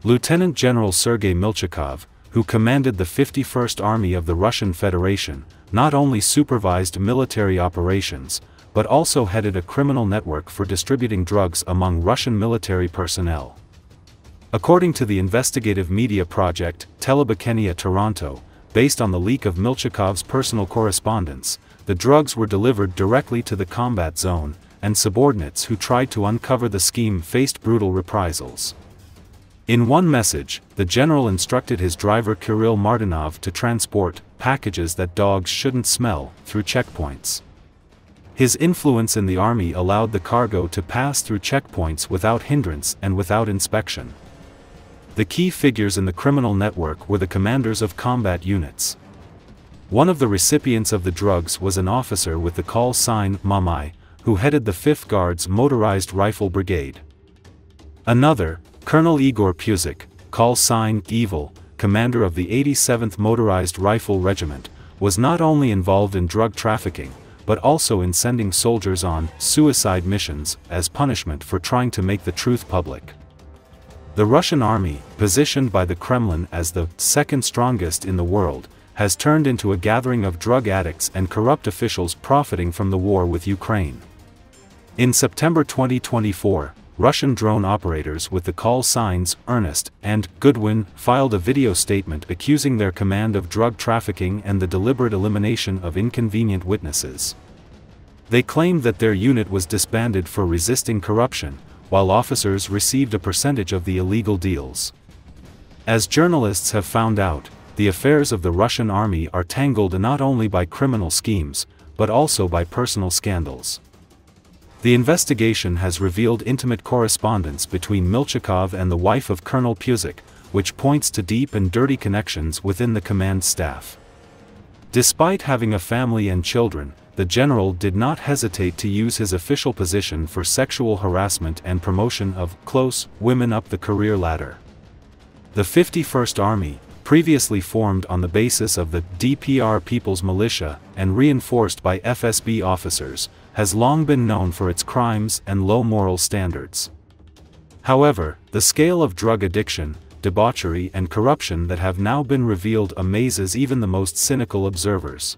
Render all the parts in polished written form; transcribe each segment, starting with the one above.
Lieutenant General Sergei Milchakov, who commanded the 51st Army of the Russian Federation, not only supervised military operations, but also headed a criminal network for distributing drugs among Russian military personnel. According to the investigative media project Telebachennya Toronto, based on the leak of Milchakov's personal correspondence, the drugs were delivered directly to the combat zone, and subordinates who tried to uncover the scheme faced brutal reprisals. In one message, the general instructed his driver Kirill Martinov to transport packages that dogs shouldn't smell through checkpoints. His influence in the army allowed the cargo to pass through checkpoints without hindrance and without inspection. The key figures in the criminal network were the commanders of combat units. One of the recipients of the drugs was an officer with the call sign Mamai, who headed the 5th Guards Motorized Rifle Brigade. Another, Colonel Igor Puzik, call sign Evil, commander of the 87th Motorized Rifle Regiment, was not only involved in drug trafficking, but also in sending soldiers on suicide missions as punishment for trying to make the truth public. The Russian army, positioned by the Kremlin as the second strongest in the world, has turned into a gathering of drug addicts and corrupt officials profiting from the war with Ukraine. In September 2024, Russian drone operators with the call signs Ernest and Goodwin filed a video statement accusing their command of drug trafficking and the deliberate elimination of inconvenient witnesses. They claimed that their unit was disbanded for resisting corruption, while officers received a percentage of the illegal deals. As journalists have found out, the affairs of the Russian army are tangled not only by criminal schemes, but also by personal scandals. The investigation has revealed intimate correspondence between Milchakov and the wife of Colonel Puzik, which points to deep and dirty connections within the command staff. Despite having a family and children, the general did not hesitate to use his official position for sexual harassment and promotion of close women up the career ladder. The 51st Army, previously formed on the basis of the DPR People's Militia and reinforced by FSB officers, has long been known for its crimes and low moral standards. However, the scale of drug addiction, debauchery and corruption that have now been revealed amazes even the most cynical observers.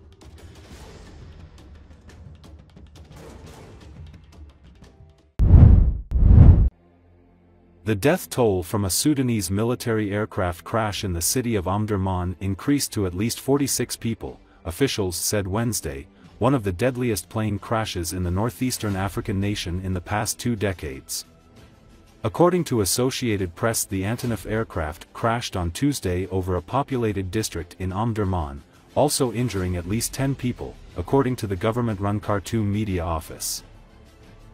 The death toll from a Sudanese military aircraft crash in the city of Omdurman increased to at least 46 people, officials said Wednesday, one of the deadliest plane crashes in the northeastern African nation in the past 2 decades. According to Associated Press, the Antonov aircraft crashed on Tuesday over a populated district in Omdurman, also injuring at least 10 people, according to the government-run Khartoum media office.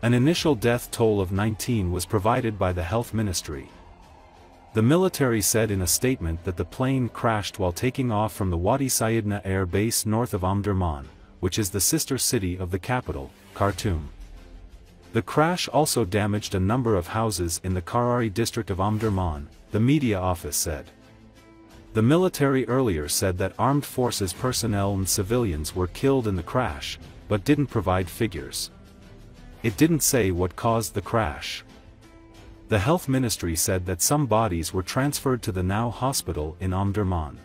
An initial death toll of 19 was provided by the health ministry. The military said in a statement that the plane crashed while taking off from the Wadi Sayidna air base north of Omdurman, which is the sister city of the capital, Khartoum. The crash also damaged a number of houses in the Karari district of Omdurman, the media office said. The military earlier said that armed forces personnel and civilians were killed in the crash, but didn't provide figures. It didn't say what caused the crash. The health ministry said that some bodies were transferred to the Now hospital in Omdurman.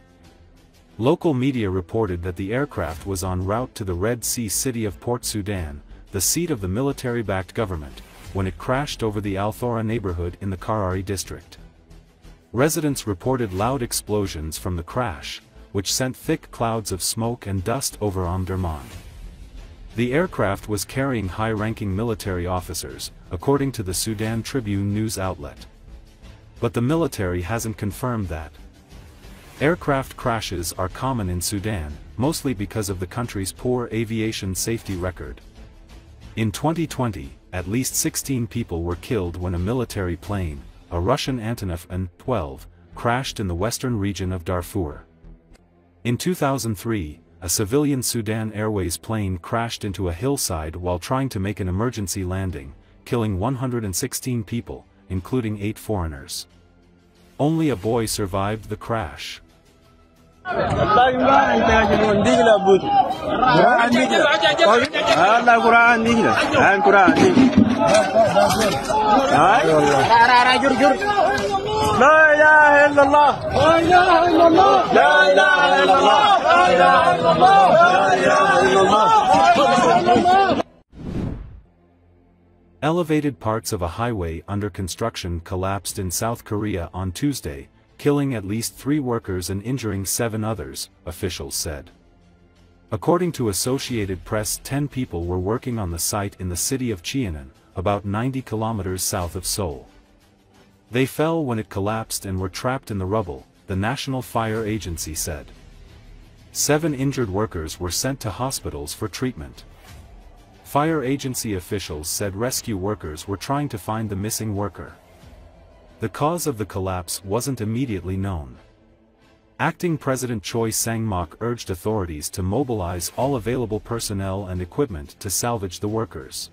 Local media reported that the aircraft was en route to the Red Sea city of Port Sudan, the seat of the military-backed government, when it crashed over the Al Thora neighborhood in the Karari district. Residents reported loud explosions from the crash, which sent thick clouds of smoke and dust over Omdurman. The aircraft was carrying high-ranking military officers, according to the Sudan Tribune news outlet. But the military hasn't confirmed that. Aircraft crashes are common in Sudan, mostly because of the country's poor aviation safety record. In 2020, at least 16 people were killed when a military plane, a Russian Antonov An-12, crashed in the western region of Darfur. In 2003, a civilian Sudan Airways plane crashed into a hillside while trying to make an emergency landing, killing 116 people, including 8 foreigners. Only a boy survived the crash. La ilaha illallah. La ilaha illallah. La ilaha illallah. La ilaha illallah. La ilaha illallah. Elevated parts of a highway under construction collapsed in South Korea on Tuesday, killing at least 3 workers and injuring 7 others, officials said. According to Associated Press, 10 people were working on the site in the city of Cheonan, about 90 kilometers south of Seoul. They fell when it collapsed and were trapped in the rubble, the National Fire Agency said. 7 injured workers were sent to hospitals for treatment. Fire agency officials said rescue workers were trying to find the missing worker. The cause of the collapse wasn't immediately known. Acting President Choi Sang-mok urged authorities to mobilize all available personnel and equipment to salvage the workers.